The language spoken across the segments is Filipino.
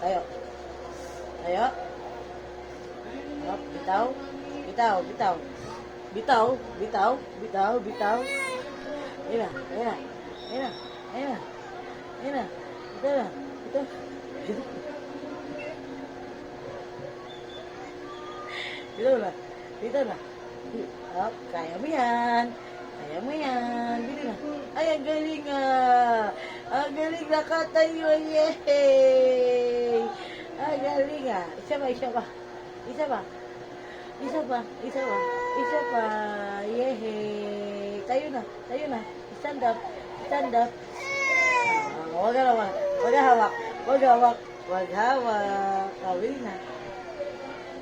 Tayo. Tayo. Up, bitaw. Bitaw, bitaw. Bitaw, bitaw, bitaw, bitaw. Ayun na, ayun na. Ayun na, ayun na. Ayun na. Bitaw na. Bitaw. Bitaw. Bitaw na. Bitaw na. Up, kaya mo yan. Kaya mo yan. Bitaw na. Ay, ang galing ah. Ang galing nakatayo. Yay! Ang galing ah. Isa ba, isa ba? Isa ba? Isa pa, isa pa, isa pa. Yehey. Tayo na, tayo na. Stand up, stand up. Huwag ka naman. Huwag hawak. Huwag hawak. Huwag hawak. Kawin na.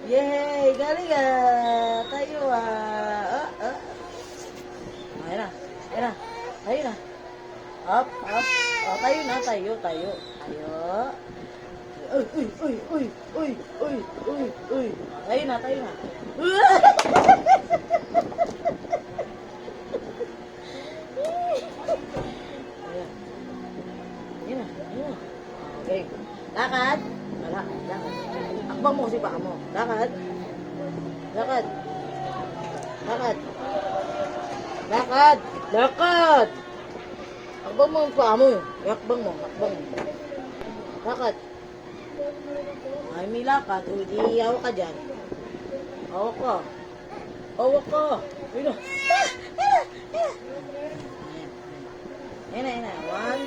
Yehey. Galing ah. Tayo ah. Ayun na. Ayun na. Tayo na. Up, up. Oh, tayo na, tayo, tayo. Tayo. Uy, uy, uy, uy, uy, uy, uy, uy. Tayo na, tayo na. Ayan na, ayan na. Okay. Lakad. Lakad. Akbang mo kasi baka mo. Lakad. Lakad. Lakad. Lakad. Lakad. Akbang mo ang paa mo. Akbang mo. Akbang mo. Lakad. Ay, may lakad. O, di hawak ka dyan. Hawak ka. Hawak ka. Ayun na. Ayun na, ayun na. 1,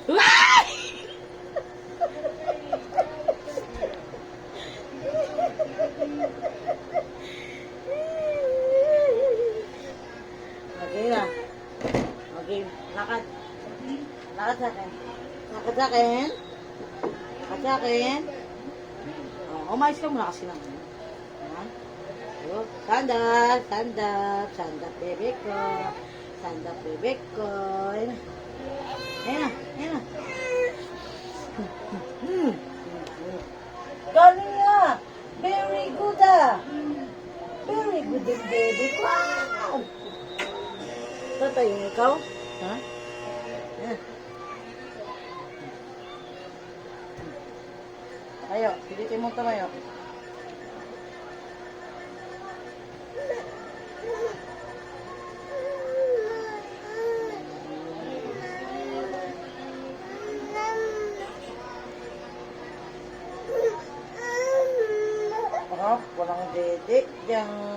2. Okay na. Okay. Lakad. Lakad sa akin. Lakad sa akin. Lakad sa akin. Umayos ka muna kasi lang. Stand up, stand up, stand up, bebe ko. Stand up, bebe ko. Ayan na. Ayan na, ayan na. Galing na. Very good ah. Very good this baby. Wow. Tatayo ikaw? Ha? Ayan. Ayo, pilitin mo tumayo. Walang dede dyan.